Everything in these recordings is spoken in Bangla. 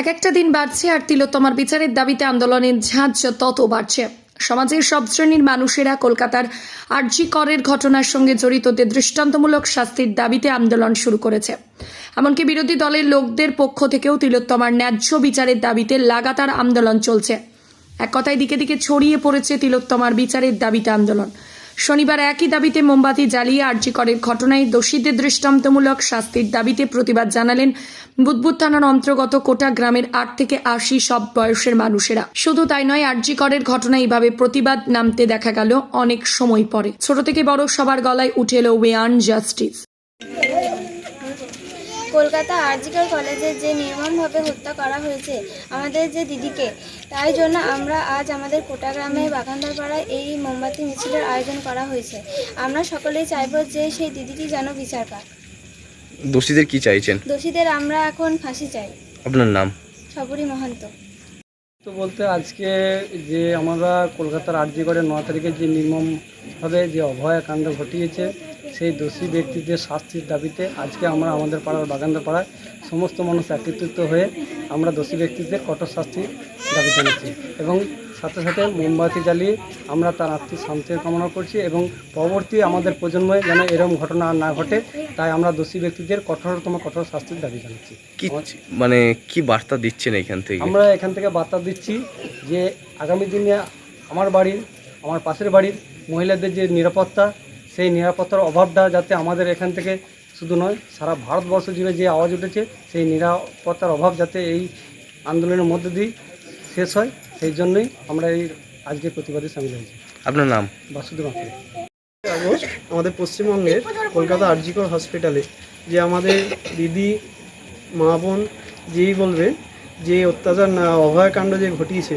এক একটা দিন বাড়ছে আর তিলোত্তমার বিচারের দাবিতে আন্দোলনের ঝাঁজ তত বাড়ছে। সমাজের সব শ্রেণীর মানুষেরা কলকাতার আরজি করের ঘটনার সঙ্গে জড়িতদের দৃষ্টান্তমূলক শাস্তির দাবিতে আন্দোলন শুরু করেছে। এমনকি বিরোধী দলের লোকদের পক্ষ থেকেও তিলোত্তমার ন্যায্য বিচারের দাবিতে লাগাতার আন্দোলন চলছে। এক কথায় দিকে দিকে ছড়িয়ে পড়েছে তিলোত্তমার বিচারের দাবিতে আন্দোলন। শনিবার একই দাবিতে মোমবাতি জ্বালিয়ে আরজি করের ঘটনায় দোষীদের দৃষ্টান্তমূলক শাস্তির দাবিতে প্রতিবাদ জানালেন বুদবুদ থানার অন্তর্গত কোটা গ্রামের ৮ থেকে ৮০ সব বয়সের মানুষেরা। শুধু তাই নয়, আরজি করের ঘটনায় এইভাবে প্রতিবাদ নামতে দেখা গেল অনেক সময় পরে। ছোট থেকে বড় সবার গলায় উঠে এলো we want justice. Kolkata RG Kar কলেজে যে নির্মমভাবে হত্যা করা হয়েছে আমাদের যে দিদিকে, তাই জন্য আমরা আজ আমাদের কোটাগ্রামে বাগানদারপাড়ায় এই মোমবাতি মিছিলের আয়োজন করা হয়েছে। আমরা সকলেই চাইব যে সেই দিদিটি যেন বিচার পায়। দোষীদের কি চাইছেন? দোষীদের আমরা এখন ফাঁসি চাই। আপনার নাম? সবরী মহন্ত। তো বলতে আজকে যে আমরা কলকাতার আরজি করে 9 তারিখে যে নির্মমভাবে যে অভয়াকাণ্ড ঘটিয়েছে, সেই দোষী ব্যক্তিদের শাস্তির দাবিতে আজকে আমরা আমাদের পাড়ার বাগানদার পাড়ায় সমস্ত মানুষ একত্রিত হয়ে আমরা দোষী ব্যক্তিদের কঠোর শাস্তির দাবি জানাচ্ছি এবং সাথে সাথে মোমবাতি জ্বালিয়ে আমরা তার আত্মিক শান্তির কামনা করছি এবং পরবর্তী আমাদের প্রজন্মে যেন এরকম ঘটনা আর না ঘটে, তাই আমরা দোষী ব্যক্তিদের কঠোর শাস্তির দাবি জানাচ্ছি। কি বার্তা দিচ্ছেন এখান থেকে? আমরা এখান থেকে বার্তা দিচ্ছি যে আগামী দিনে আমার পাশের বাড়ির মহিলাদের যে নিরাপত্তা, সেই নিরাপত্তার অভাবটা যাতে আমাদের এখান থেকে শুধু নয় সারা ভারতবর্ষ জুড়ে যে আওয়াজ উঠেছে, সেই নিরাপত্তার অভাব যাতে এই আন্দোলনের মধ্যে দিয়ে শেষ হয়, সেই জন্যই আমরা এই আজকে প্রতিবাদে সামিল হয়েছি। আপনার নাম? বাসুদেব মাত্র। আগস্ট আমাদের পশ্চিমবঙ্গের কলকাতা আরজিকর হসপিটালে যে আমাদের দিদি মা বোন যেই বলবে যে অত্যাচার অভয়াকাণ্ড যে ঘটিয়েছে,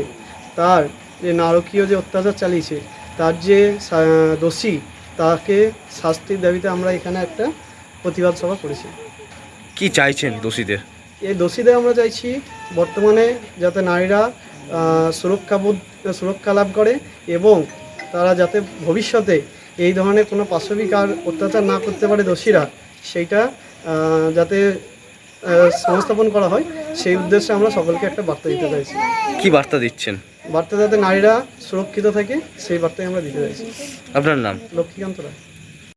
তার যে নারকীয় যে অত্যাচার চালিয়েছে, তার যে দোষী তাকে শাস্তির দাবিতে আমরা এখানে একটা প্রতিবাদ সভা করেছি। কি চাইছেন দোষীদের? এই দোষীদের আমরা চাইছি বর্তমানে যাতে নারীরা সুরক্ষা লাভ করে এবং তারা যাতে ভবিষ্যতে এই ধরনের কোনো পাশবিক আর অত্যাচার না করতে পারে দোষীরা, সেইটা যাতে সংস্থাপন করা হয়, সেই উদ্দেশ্যে আমরা সকলকে একটা বার্তা দিতে চাইছি। কি বার্তা দিচ্ছেন? বার্তা যাতে নারীরা সুরক্ষিত থাকে, সেই বার্তাই আমরা দিতে চাইছি। আপনার নাম? লক্ষ্মীকান্ত রায়।